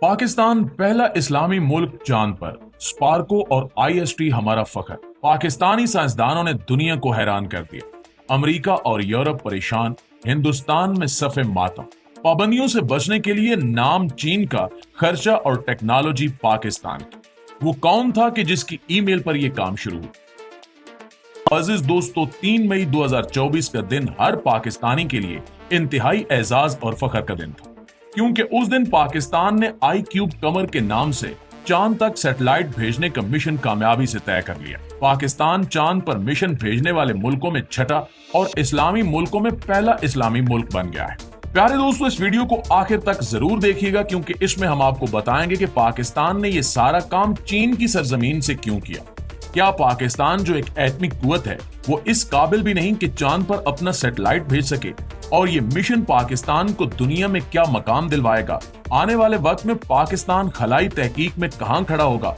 पाकिस्तान पहला इस्लामी मुल्क चांद पर, स्पार्को और आईएसटी हमारा फख्र। पाकिस्तानी साइंसदानों ने दुनिया को हैरान कर दिया। अमेरिका और यूरोप परेशान, हिंदुस्तान में सफे मातम। पाबंदियों से बचने के लिए नाम चीन का, खर्चा और टेक्नोलॉजी पाकिस्तान की। वो कौन था कि जिसकी ईमेल पर यह काम शुरू हुआ? अजीज दोस्तों, 3 मई 2024 का दिन हर पाकिस्तानी के लिए इंतहाई एजाज और फख्र का दिन था, क्योंकि उस दिन पाकिस्तान ने आई-क्यूब कमर के नाम से चांद तक सैटेलाइट भेजने का मिशन कामयाबी से तय कर लिया। पाकिस्तान चांद पर मिशन भेजने वाले मुल्कों में छठा और इस्लामी मुल्कों में पहला इस्लामी मुल्क बन गया है। प्यारे दोस्तों, इस वीडियो को आखिर तक जरूर देखिएगा, क्योंकि इसमें हम आपको बताएंगे कि पाकिस्तान ने यह सारा काम चीन की सरजमीन से क्यों किया। क्या पाकिस्तान जो एक एटमिक कुव्वत है, वो इस काबिल भी नहीं कि चांद पर अपना सैटेलाइट भेज सके? और ये मिशन पाकिस्तान को दुनिया में क्या मकाम दिलवाएगा? आने वाले वक्त में पाकिस्तान खलाई तहकीक में कहां खड़ा होगा?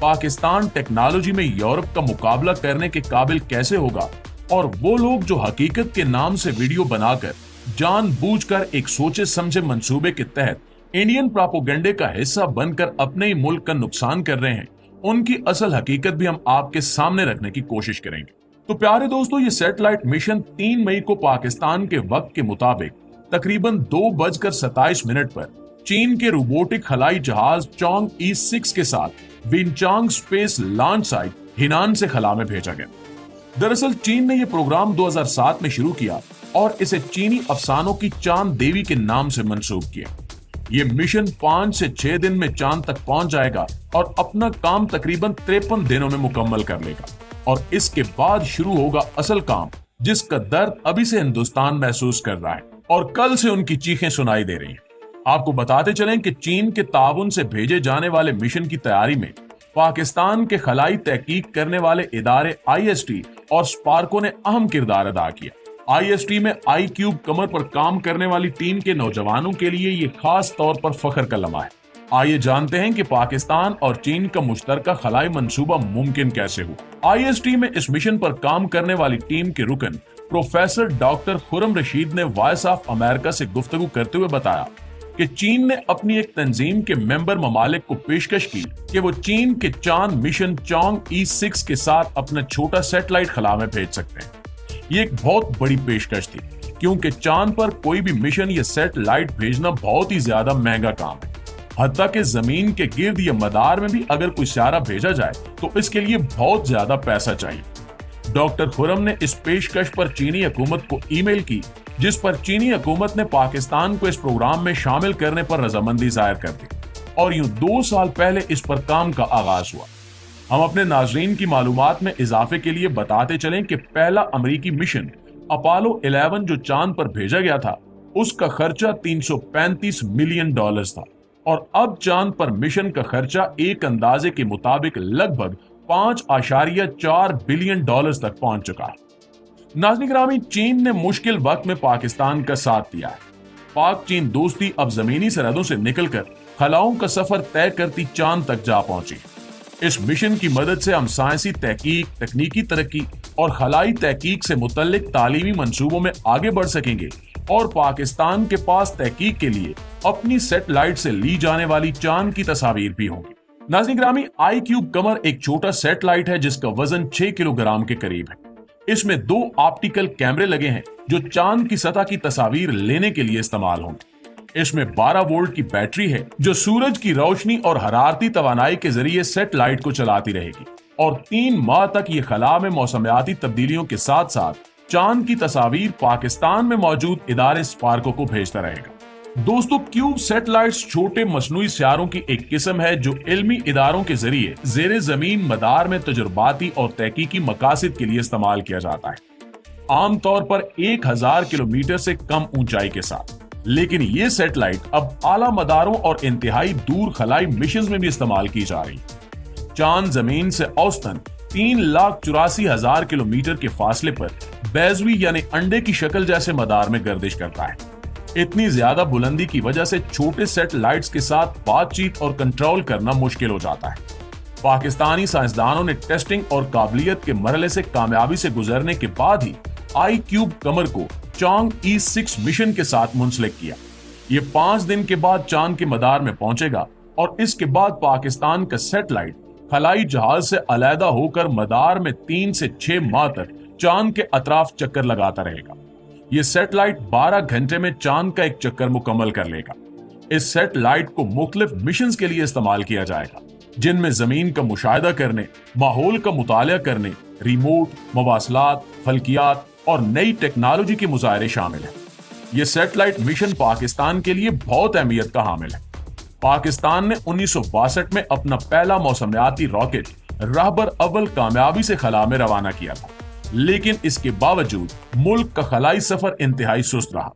पाकिस्तान टेक्नोलॉजी में यूरोप का मुकाबला करने के काबिल कैसे होगा? और वो लोग जो हकीकत के नाम से वीडियो बनाकर जानबूझकर एक सोचे समझे मंसूबे के तहत इंडियन प्रोपेगेंडे का हिस्सा बनकर अपने ही मुल्क का नुकसान कर रहे हैं, उनकी असल हकीकत भी हम आपके सामने रखने की कोशिश करेंगे। तो प्यारे दोस्तों, ये सैटेलाइट मिशन 3 मई को पाकिस्तान के वक्त के मुताबिक तकरीबन 2:27 पर चीन के रोबोटिक खलाई जहाज चोंग ई-6 के साथ विनचांग स्पेस लॉन्च साइट हिनान से खला में भेजा गया। दरअसल चीन ने यह प्रोग्राम 2007 में शुरू किया और इसे चीनी अफसानों की चांद देवी के नाम से मंसूब किया। ये मिशन 5 से 6 दिन में चांद तक पहुंच जाएगा और अपना काम तकरीबन 53 दिनों में मुकम्मल कर लेगा। और इसके बाद शुरू होगा असल काम, जिसका दर्द अभी से हिंदुस्तान महसूस कर रहा है और कल से उनकी चीखें सुनाई दे रही हैं। आपको बताते चलें कि चीन के ताउन से भेजे जाने वाले मिशन की तैयारी में पाकिस्तान के खलाई तहकीक करने वाले इदारे आईएसटी और स्पार्को ने अहम किरदार अदा किया। आईएसटी में आई-क्यूब कमर पर काम करने वाली टीम के नौजवानों के लिए ये खास तौर पर फख्र का लम्हा है। आइए जानते हैं कि पाकिस्तान और चीन का मुश्तरका खलाई मंसूबा मुमकिन कैसे हुआ। आईएसटी में इस मिशन पर काम करने वाली टीम के रुकन प्रोफेसर डॉक्टर खुर्रम रशीद ने वॉइस ऑफ अमेरिका से गुफ्तगू करते हुए बताया कि चीन ने अपनी एक तंजीम के मेंबर ममालिक को पेशकश की कि वो चीन के चांद मिशन चोंग ई-6 के साथ अपना छोटा सैटेलाइट खला में भेज सकते हैं। ये एक बहुत बड़ी पेशकश थी, क्योंकि चांद पर कोई भी मिशन या सैटेलाइट भेजना बहुत ही ज्यादा महंगा काम है। हत्ता कि जमीन के गिर्द या मदार में भी अगर कोई सारा भेजा जाए तो इसके लिए बहुत ज्यादा पैसा चाहिए। डॉक्टर खुर्रम ने इस पेशकश पर चीनी हुकूमत को ईमेल की, जिस पर चीनी हुकूमत ने पाकिस्तान को इस प्रोग्राम में शामिल करने पर रजामंदी जाहिर कर दी और यूं 2 साल पहले इस पर काम का आगाज हुआ। हम अपने नाजरीन की मालूमात में इजाफे के लिए बताते चलें कि पहला अमेरिकी मिशन अपोलो 11 जो चांद पर भेजा गया था, उसका खर्चा $335 मिलियन था और अब चांद पर मिशन का खर्चा एक अंदाजे के मुताबिक लगभग $5.4 बिलियन तक पहुंच चुका है। नाज़रीन गिरामी, चीन ने मुश्किल वक्त में पाकिस्तान का साथ दिया है। पाक चीन दोस्ती अब जमीनी सरहदों से निकलकर खलाओं का सफर तय करती चांद तक जा पहुंची। इस मिशन की मदद से हम साइंसी तहकीक, तकनीकी तरक्की और खलाई तहकीक से मुतल्लिक तालीमी मंसूबों में आगे बढ़ सकेंगे और पाकिस्तान के पास तहकीक के लिए अपनी सैटेलाइट से ली जाने वाली चांद की तस्वीर भी होंगी। नाज़रीन गिरामी, आई-क्यूब कमर एक छोटा सैटेलाइट है जिसका वजन 6 किलोग्राम के करीब है। इसमें 2 ऑप्टिकल कैमरे लगे हैं जो चांद की सतह की तस्वीर लेने के लिए इस्तेमाल होंगे। इसमें 12 वोल्ट की बैटरी है जो सूरज की रोशनी और हरारती तवानाई के जरिए सैटेलाइट को चलाती रहेगी और 3 माह तक ये खला में मौसमियाती तब्दीलियों के साथ साथ चांद की तस्वीर पाकिस्तान में मौजूद इदारे स्पार्को को भेजता रहेगा। दोस्तों, क्यूब सैटेलाइट्स छोटे मसनूई सियारों की एक किस्म है जो इल्मी इदारों के जरिए जेरे जमीन मदार में तजुर्बाती और तहकीकी मकासद के लिए इस्तेमाल किया जाता है, आमतौर पर 1000 किलोमीटर से कम ऊंचाई के साथ। लेकिन ये सैटेलाइट अब आला मदारों और इंतहाई दूर खलाई मिशन में भी इस्तेमाल की जा रही। चांद जमीन से औसतन 3,84,000 किलोमीटर के फासले पर बैजवी यानी अंडे की शक्ल जैसे मदार में गर्दिश करता है। इतनी ज्यादा बुलंदी की वजह से छोटे सैटेलाइट्स के साथ बातचीत और कंट्रोल करना मुश्किल हो जाता है। पाकिस्तानी साइंसदानों ने टेस्टिंग और काबिलियत के मरहले से कामयाबी से गुजरने के बाद ही आई-क्यूब कमर को चोंग ई-6 मिशन के साथ मुंसलिक किया। ये 5 दिन के बाद चांद के मदार में पहुंचेगा और इसके बाद पाकिस्तान का सैटेलाइट खलाई जहाज से अलहदा होकर मदार में 3 से 6 माह तक चांद के अतराफ चक्कर लगाता रहेगा। यह सैटेलाइट 12 घंटे में चांद का एक चक्कर मुकम्मल कर लेगा। इस सैटेलाइट को मुख्तलिफ मिशंस के लिए इस्तेमाल किया जाएगा, जिनमें जमीन का मुशाहिदा करने, माहौल का मुतालिया करने, रिमोट, मवासलात, फल्कियात और नई टेक्नोलॉजी के मुजाहरे शामिल हैं। यह सैटेलाइट मिशन पाकिस्तान के लिए बहुत अहमियत का हामिल है। पाकिस्तान ने 1962 में अपना पहला मौसमियाती रॉकेट रहबर अव्वल कामयाबी से खला में रवाना किया था, लेकिन इसके बावजूद मुल्क का खलाई सफर इंतहाई सुस्त रहा।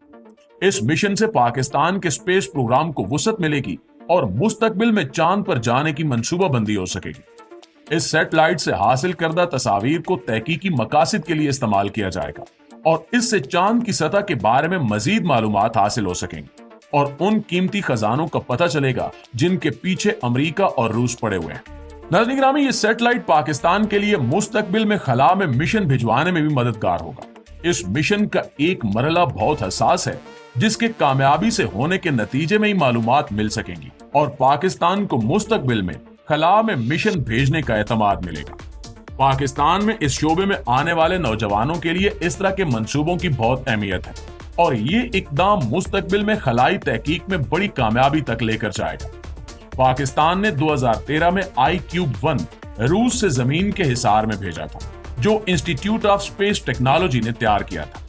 इस मिशन से पाकिस्तान के स्पेस प्रोग्राम को वुसअत मिलेगी और मुस्तकबिल में चांद पर जाने की मंसूबाबंदी हो सकेगी। इस सैटेलाइट से हासिल करदा तस्वीर को तहकीकी मकासद के लिए इस्तेमाल किया जाएगा और इससे चांद की सतह के बारे में मजीद मालूमात हासिल हो सकेंगी और उन कीमती खजानों का पता चलेगा जिनके पीछे अमेरिका और रूस पड़े हुए हैं। नाज़रीन गिरामी, ये सैटेलाइट पाकिस्तान के लिए मुस्तकबिल में खला में मिशन भिजवाने में भी मददगार होगा। इस मिशन का एक मरहला बहुत हसास है, जिसके कामयाबी से होने के नतीजे में ही मालूमात मिल सकेंगी और पाकिस्तान को मुस्तकबिल में खला में मिशन भेजने का एतमाद मिलेगा। पाकिस्तान में इस शोबे में आने वाले नौजवानों के लिए इस तरह के मंसूबों की बहुत अहमियत है और ये इकदाम मुस्तकबिल में खलाई तहकीक में बड़ी कामयाबी तक लेकर जाएगा। पाकिस्तान ने 2013 में iCube-1 रूस से जमीन के हिसार में भेजा था, जो इंस्टीट्यूट ऑफ स्पेस टेक्नोलॉजी ने तैयार किया था।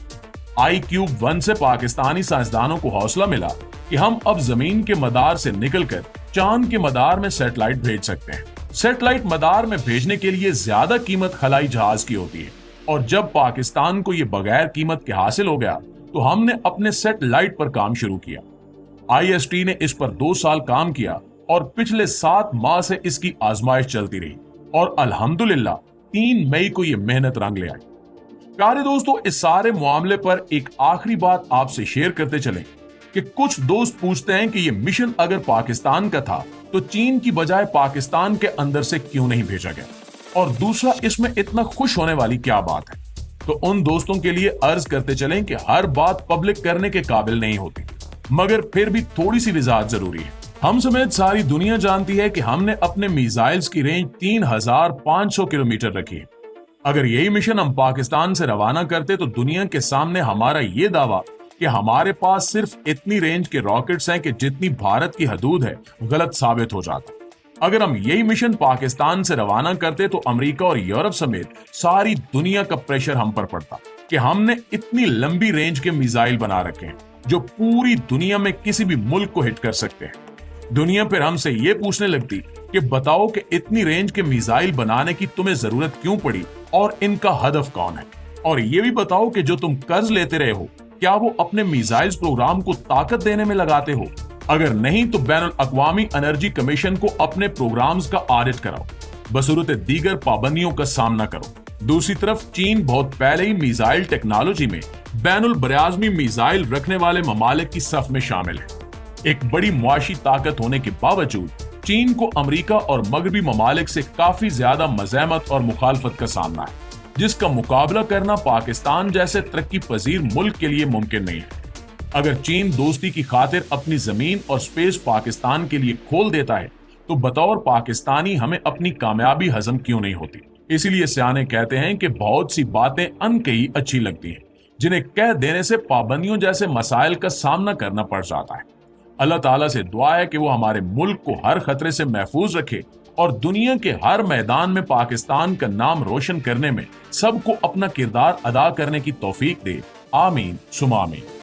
iCube-1 से पाकिस्तानी साइंसदानों को हौसला मिला कि हम अब जमीन के मदार से निकलकर चांद के मदार में सैटेलाइट भेज सकते हैं। सैटेलाइट मदार में भेजने के लिए ज्यादा कीमत खलाई जहाज की होती है और जब पाकिस्तान को यह बगैर कीमत के हासिल हो गया तो हमने अपने सैटेलाइट पर काम शुरू किया। IST ने इस पर 2 साल काम किया और पिछले 7 माह से इसकी आजमाइश चलती रही और अल्हम्दुलिल्लाह 3 मई को यह मेहनत रंग ले आई। प्यारे दोस्तों, इस सारे मामले पर एक आखिरी बात आपसे शेयर करते चलें कि कुछ दोस्त पूछते हैं कि यह मिशन अगर पाकिस्तान का था तो चीन की बजाय पाकिस्तान के अंदर से क्यों नहीं भेजा गया, और दूसरा इसमें इतना खुश होने वाली क्या बात है। तो उन दोस्तों के लिए अर्ज करते चलें कि हर बात पब्लिक करने के काबिल नहीं होती, मगर फिर भी थोड़ी सी वजाहत जरूरी है। हम समेत सारी दुनिया जानती है कि हमने अपने मिसाइल्स की रेंज 3500 किलोमीटर रखी है। अगर यही मिशन हम पाकिस्तान से रवाना करते तो दुनिया के सामने हमारा ये दावा कि हमारे पास सिर्फ इतनी रेंज के रॉकेट्स हैं कि जितनी भारत की हदूद है, गलत साबित हो जाता। अगर हम यही मिशन पाकिस्तान से रवाना करते तो अमेरिका और यूरोप समेत सारी दुनिया का प्रेशर हम पर पड़ता कि हमने इतनी लंबी रेंज के मिसाइल बना रखे हैं जो पूरी दुनिया में किसी भी मुल्क को हिट कर सकते हैं। दुनिया फिर हमसे ये पूछने लगती कि बताओ कि इतनी रेंज के मिसाइल बनाने की तुम्हें जरूरत क्यों पड़ी और इनका हदफ कौन है, और ये भी बताओ कि जो तुम कर्ज लेते रहे हो क्या वो अपने मिसाइल्स प्रोग्राम को ताकत देने में लगाते हो। अगर नहीं तो बैनुल अक़वामी एनर्जी कमीशन को अपने प्रोग्राम्स का ऑडिट कराओ, बसूरत दीगर पाबंदियों का सामना करो। दूसरी तरफ चीन बहुत पहले ही मिसाइल टेक्नोलॉजी में बैनुल बराज़मी मिसाइल रखने वाले ममालिक की सफ में शामिल है। एक बड़ी मुआशी ताकत होने के बावजूद चीन को अमेरिका और मगरबी ममालिक से काफी ज्यादा मज़ाहमत और मुखालफत का सामना है, जिसका मुकाबला करना पाकिस्तान जैसे तरक्की पजीर मुल्क के लिए मुमकिन नहीं है। अगर चीन दोस्ती की खातिर अपनी जमीन और स्पेस पाकिस्तान के लिए खोल देता है तो बतौर पाकिस्तानी हमें अपनी कामयाबी हजम क्यों नहीं होती। इसीलिए सियाने कहते हैं कि बहुत सी बातें अनकही अच्छी लगती हैं, जिन्हें कह देने से पाबंदियों जैसे मसाइल का सामना करना पड़ जाता है। अल्लाह ताला से दुआ है कि वो हमारे मुल्क को हर खतरे से महफूज रखे और दुनिया के हर मैदान में पाकिस्तान का नाम रोशन करने में सबको अपना किरदार अदा करने की तौफीक दे। आमीन सुमा आमीन।